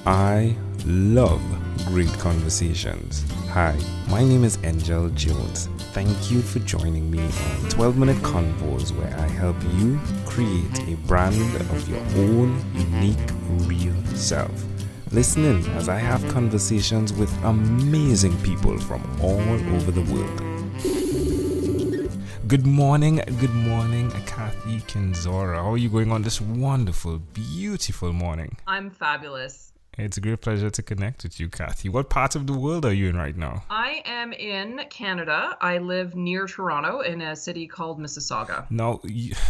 I love great conversations. Hi, my name is Angel Jones. Thank you for joining me on 12-minute convos where I help you create a brand of your own unique, real self. Listen in as I have conversations with amazing people from all over the world. Good morning, Kathy Kenzora. How are you going on this wonderful, beautiful morning? I'm fabulous. It's a great pleasure to connect with you, Kathy. What part of the world are you in right now? I am in Canada. I live near Toronto in a city called Mississauga. Now,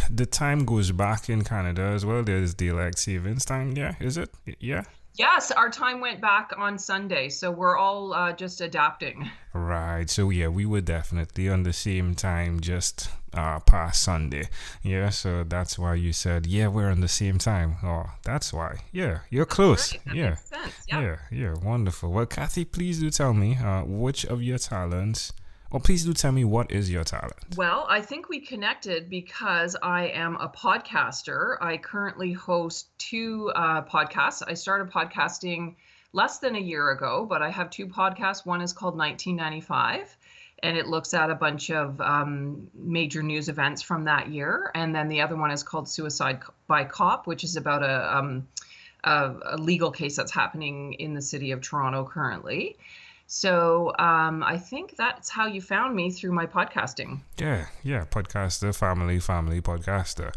the time goes back in Canada as well. There's daylight savings time, yeah? Is it? Yeah? Yes, our time went back on Sunday, so we're all just adapting. Right. So, yeah, we were definitely on the same time just past Sunday. Yeah, so that's why you said, yeah, we're on the same time. Oh, that's why. Yeah, you're close. Right, that Yeah. makes sense. Yeah. Yeah, wonderful. Well, Kathy, please do tell me which of your talents, or please do tell me what is your talent. Well, I think we connected because I am a podcaster. I currently host two podcasts. I started podcasting less than a year ago, but I have two podcasts. One is called 1995, and it looks at a bunch of major news events from that year. And then the other one is called Suicide by Cop, which is about a legal case that's happening in the city of Toronto currently. So I think that's how you found me, through my podcasting. Yeah, podcaster, family podcaster.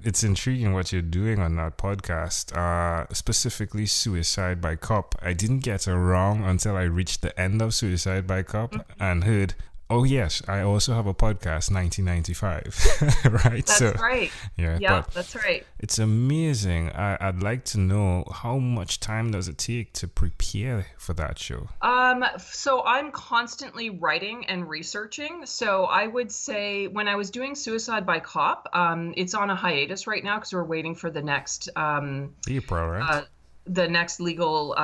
It's intriguing what you're doing on that podcast, specifically Suicide by Cop. I didn't get it wrong until I reached the end of Suicide by Cop and heard, oh yes, I also have a podcast, 1995, right? That's right. Yeah, that's right. It's amazing. I'd like to know, how much time does it take to prepare for that show? So I'm constantly writing and researching. So I would say when I was doing Suicide by Cop, it's on a hiatus right now because we're waiting for the next April, right? The next legal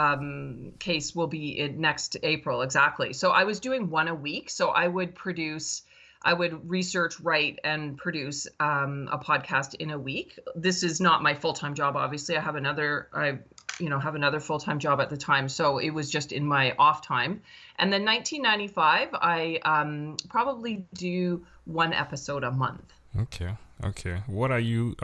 case will be in next April, exactly. So I was doing one a week. So I would research, write, and produce a podcast in a week. This is not my full-time job, obviously. I have another full-time job at the time. So it was just in my off time. And then 1995, I probably do one episode a month. Okay. What are you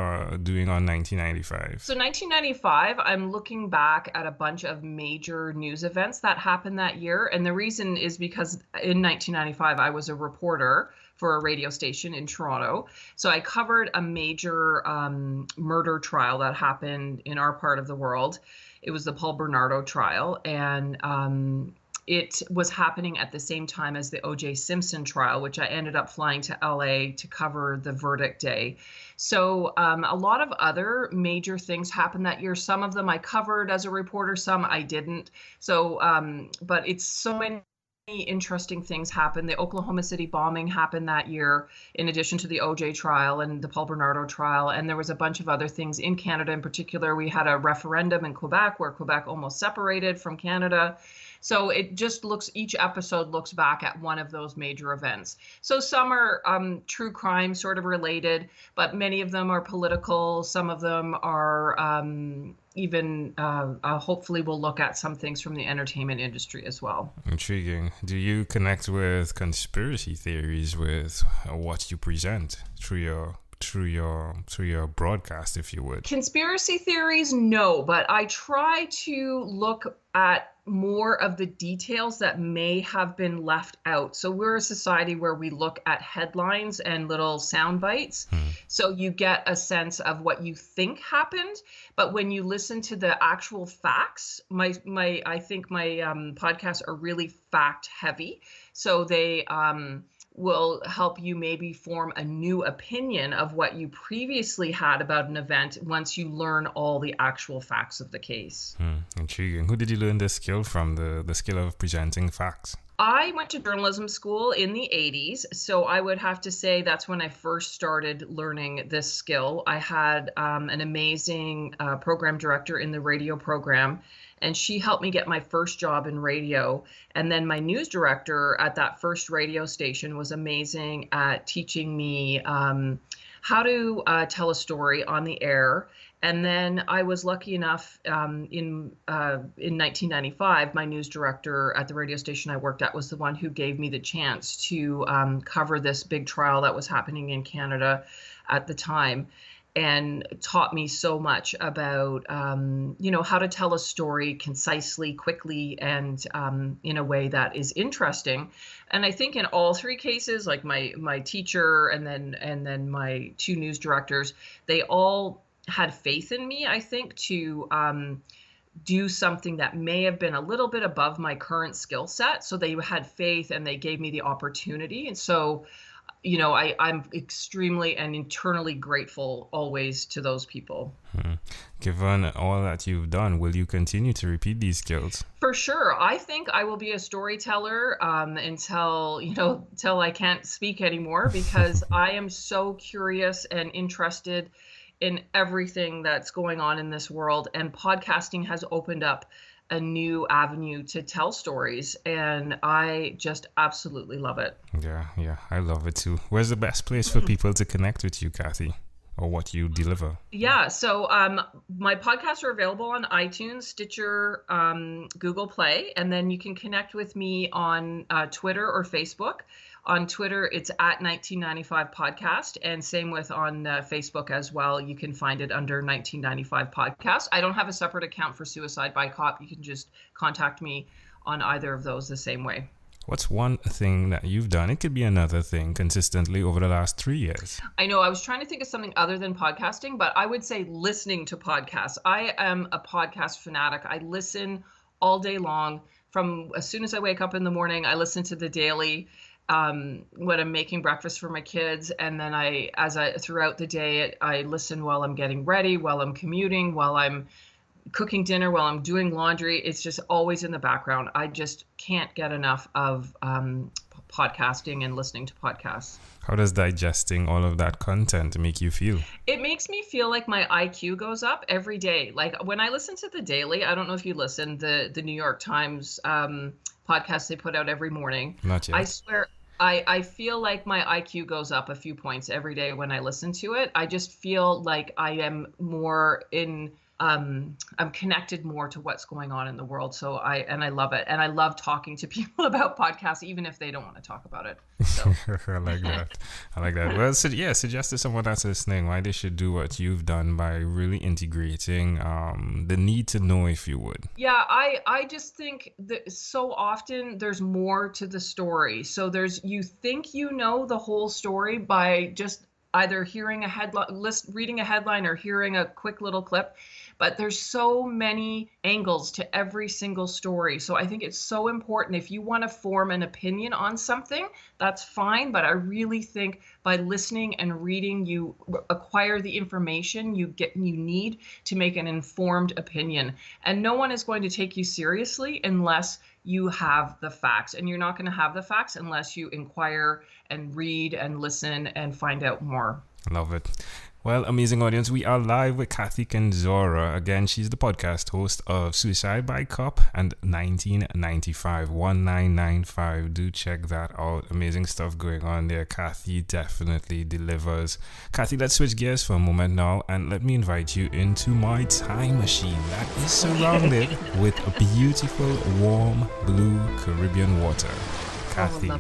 doing on 1995? So 1995, I'm looking back at a bunch of major news events that happened that year. And the reason is because in 1995, I was a reporter for a radio station in Toronto. So I covered a major murder trial that happened in our part of the world. It was the Paul Bernardo trial. And it was happening at the same time as the O.J. Simpson trial, which I ended up flying to LA to cover the verdict day. So a lot of other major things happened that year. Some of them I covered as a reporter, some I didn't. So, but it's so many interesting things happened. The Oklahoma City bombing happened that year, in addition to the OJ trial and the Paul Bernardo trial. And there was a bunch of other things in Canada. In particular, we had a referendum in Quebec where Quebec almost separated from Canada. So each episode looks back at one of those major events. So some are true crime sort of related, but many of them are political. Some of them are hopefully we'll look at some things from the entertainment industry as well. Intriguing. Do you connect with conspiracy theories with what you present through your broadcast, if you would? Conspiracy theories, no, but I try to look at more of the details that may have been left out. So we're a society where we look at headlines and little sound bites. So you get a sense of what you think happened, but when you listen to the actual facts, I think my podcasts are really fact heavy. So they will help you maybe form a new opinion of what you previously had about an event once you learn all the actual facts of the case. Intriguing. Who did you learn this skill from, the skill of presenting facts? I went to journalism school in the 80s, so I would have to say that's when I first started learning this skill. I had an amazing program director in the radio program, and she helped me get my first job in radio. And then my news director at that first radio station was amazing at teaching me how to tell a story on the air. And then I was lucky enough in 1995, my news director at the radio station I worked at was the one who gave me the chance to cover this big trial that was happening in Canada at the time, and taught me so much about how to tell a story concisely, quickly, and in a way that is interesting. And I think in all three cases, like my teacher and then my two news directors, they all had faith in me, I think, to do something that may have been a little bit above my current skill set. So they had faith and they gave me the opportunity. And so, I'm extremely and internally grateful always to those people. Given all that you've done, will you continue to repeat these skills? For sure. I think I will be a storyteller until I can't speak anymore, because I am so curious and interested in everything that's going on in this world. And podcasting has opened up a new avenue to tell stories, and I just absolutely love it. Yeah, I love it too. Where's the best place for people to connect with you, Kathy, or what you deliver? Yeah, so my podcasts are available on iTunes, Stitcher, Google Play, and then you can connect with me on Twitter or Facebook. On Twitter, it's at 1995 Podcast, and same with on Facebook as well. You can find it under 1995 Podcast. I don't have a separate account for Suicide by Cop. You can just contact me on either of those the same way. What's one thing that you've done, it could be another thing, consistently over the last 3 years? I know, I was trying to think of something other than podcasting, but I would say listening to podcasts. I am a podcast fanatic. I listen all day long. From as soon as I wake up in the morning, I listen to The Daily when I'm making breakfast for my kids, and then throughout the day, I listen while I'm getting ready, while I'm commuting, while I'm cooking dinner, while I'm doing laundry. It's just always in the background. I just can't get enough of podcasting and listening to podcasts. How does digesting all of that content make you feel? It makes me feel like my IQ goes up every day. Like when I listen to The Daily, I don't know if you listen, the New York Times podcast they put out every morning. Not yet. I swear, I feel like my IQ goes up a few points every day when I listen to it. I just feel like I am more I'm connected more to what's going on in the world. So I love it. And I love talking to people about podcasts, even if they don't want to talk about it. So. I like that. Well, suggest to someone that's listening why they should do what you've done by really integrating the need to know, if you would. Yeah, I just think that so often there's more to the story. So you think you know the whole story by just either hearing a headline, reading a headline, or hearing a quick little clip. But there's so many angles to every single story. So I think it's so important. If you want to form an opinion on something, that's fine. But I really think by listening and reading, you acquire the information you need to make an informed opinion. And no one is going to take you seriously unless you have the facts. And you're not going to have the facts unless you inquire and read and listen and find out more. Love it. Well, amazing audience, we are live with Kathy Kenzora. Again, she's the podcast host of Suicide by Cop and 1995. Do check that out. Amazing stuff going on there. Kathy definitely delivers. Kathy, let's switch gears for a moment now, and let me invite you into my time machine that is surrounded with a beautiful, warm, blue Caribbean water. Kathy,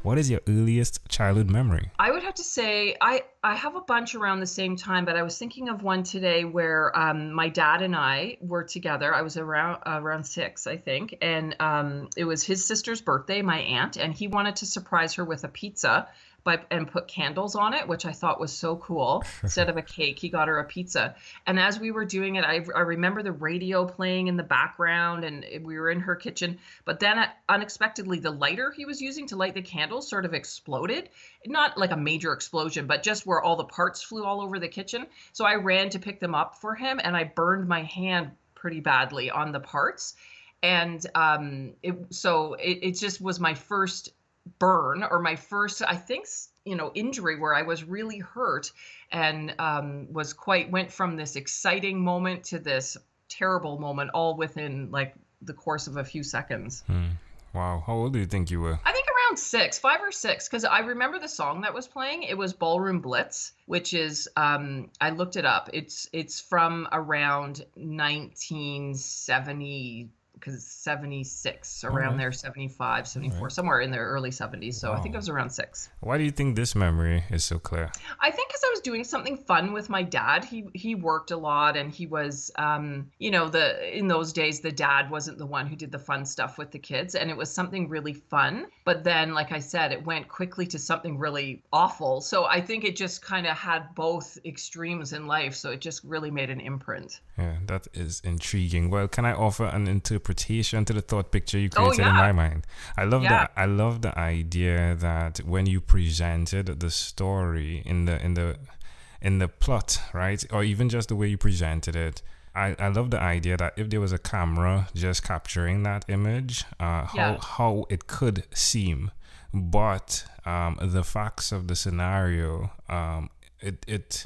what is your earliest childhood memory? I would have to say I have a bunch around the same time, but I was thinking of one today where my dad and I were together. I was around 6, I think, and it was his sister's birthday, my aunt, and he wanted to surprise her with a pizza and put candles on it, which I thought was so cool. Instead of a cake, he got her a pizza. And as we were doing it, I remember the radio playing in the background, and we were in her kitchen. But then unexpectedly, the lighter he was using to light the candles sort of exploded. Not like a major explosion, but just where all the parts flew all over the kitchen. So I ran to pick them up for him, and I burned my hand pretty badly on the parts. And it just was my first burn, or my first, I think, injury where I was really hurt, and went from this exciting moment to this terrible moment all within like the course of a few seconds. Wow. How old do you think you were? I think around six, 5 or 6, because I remember the song that was playing. It was Ballroom Blitz, which is I looked it up. It's from around 1970, because 76, around there, 75, 74, somewhere in the early 70s. So I think it was around 6. Why do you think this memory is so clear? I think because I was doing something fun with my dad. He worked a lot, and he was, in those days, the dad wasn't the one who did the fun stuff with the kids, and it was something really fun. But then, like I said, it went quickly to something really awful. So I think it just kind of had both extremes in life. So it just really made an imprint. Yeah, that is intriguing. Well, can I offer an interpretation to the thought picture you created in my mind? I love that. I love the idea that when you presented the story in the plot, right, or even just the way you presented it, I love the idea that if there was a camera just capturing that image, how it could seem, but the facts of the scenario, it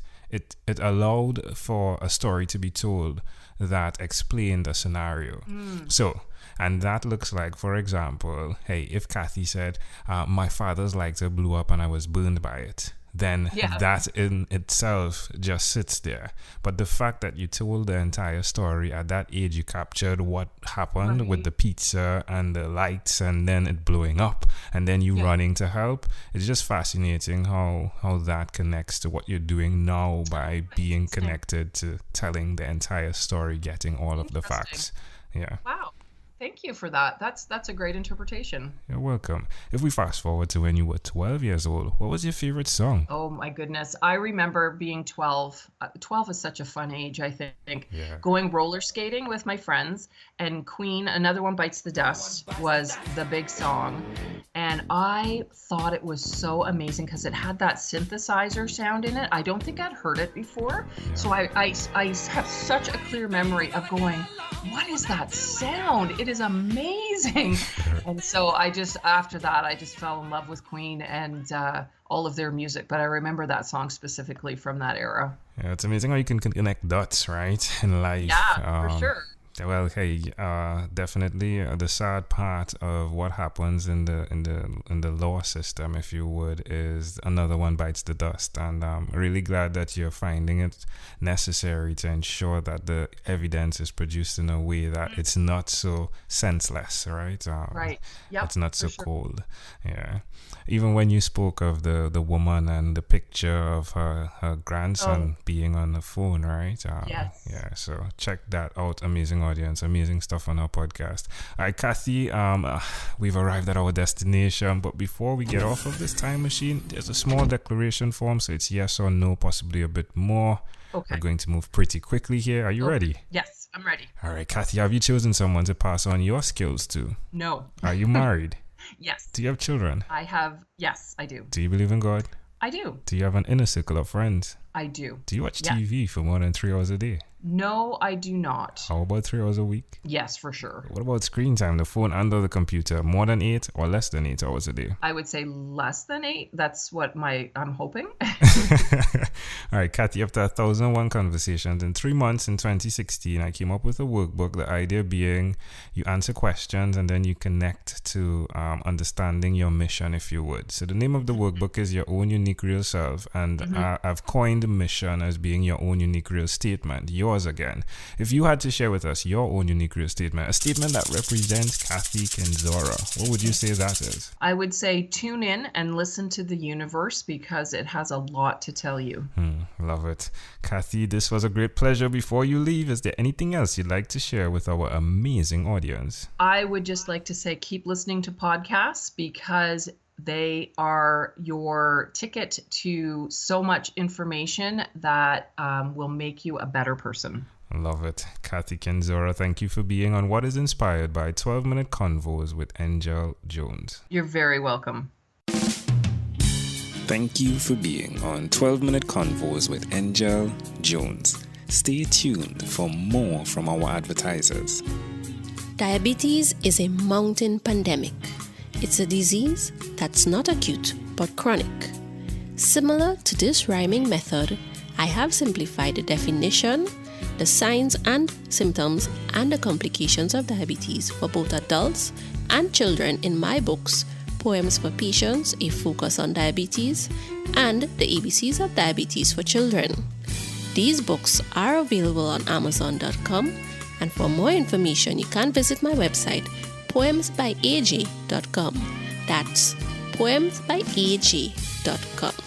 allowed for a story to be told that explained the scenario. So, and that looks like, for example, hey, if Kathy said, my father's lighter blew up and I was burned by it, then that in itself just sits there. But the fact that you told the entire story at that age, you captured what happened with the pizza and the lights and then it blowing up and then you running to help. It's just fascinating how that connects to what you're doing now by being connected to telling the entire story, getting all of the facts. Yeah. Wow. Thank you for that. That's a great interpretation. You're welcome. If we fast forward to when you were 12 years old, what was your favorite song? Oh my goodness. I remember being 12. 12 is such a fun age, I think. Going roller skating with my friends, and Queen, Another One Bites the Dust, was the big song. And I thought it was so amazing because it had that synthesizer sound in it. I don't think I'd heard it before. So I have such a clear memory of going, what is that sound? It is amazing. And so after that, I just fell in love with Queen and all of their music. But I remember that song specifically from that era. Yeah, it's amazing how you can connect dots, right, in life. Yeah, for sure. Well, hey, definitely the sad part of what happens in the law system, if you would, is Another One Bites the Dust. And I'm really glad that you're finding it necessary to ensure that the evidence is produced in a way that it's not so senseless, right? Right. Yeah. It's not so cold. Yeah. Even when you spoke of the woman and the picture of her grandson being on the phone, right? Yes. Yeah. So check that out. Amazing audience, amazing stuff on our podcast. All right, Kathy, we've arrived at our destination, but before we get off of this time machine, there's a small declaration form, so it's yes or no, possibly a bit more. Okay. We're going to move pretty quickly here. Are you ready? Yes, I'm ready. All right, Kathy, have you chosen someone to pass on your skills to? No. Are you married? Yes. Do you have children? Yes, I do. Do you believe in God? I do. Do you have an inner circle of friends? I do. Do you watch TV for more than 3 hours a day? No, I do not. How about 3 hours a week? Yes, for sure. What about screen time, the phone and the computer? More than 8 or less than 8 hours a day? I would say less than 8. That's what I'm hoping. All right, Kathy, after 1,001 conversations in 3 months in 2016, I came up with a workbook. The idea being you answer questions and then you connect to understanding your mission, if you would. So the name of the workbook is Your Own Unique Real Self. And I've coined mission as being your own unique real statement. Yours again. If you had to share with us your own unique real statement, a statement that represents Kathy Kenzora, what would you say that is? I would say tune in and listen to the universe because it has a lot to tell you. Love it. Kathy, this was a great pleasure. Before you leave, is there anything else you'd like to share with our amazing audience? I would just like to say keep listening to podcasts because they are your ticket to so much information that will make you a better person. Love it. Kathy Kenzora, thank you for being on What is Inspired by 12-Minute Convos with Angel Jones. You're very welcome. Thank you for being on 12-Minute Convos with Angel Jones. Stay tuned for more from our advertisers. Diabetes is a mountain pandemic. It's a disease that's not acute but chronic. Similar to this rhyming method, I have simplified the definition, the signs and symptoms, and the complications of diabetes for both adults and children in my books, Poems for Patients, A Focus on Diabetes, and The ABCs of Diabetes for Children. These books are available on Amazon.com, and for more information, you can visit my website, poemsbyaj.com. That's poemsbyaj.com.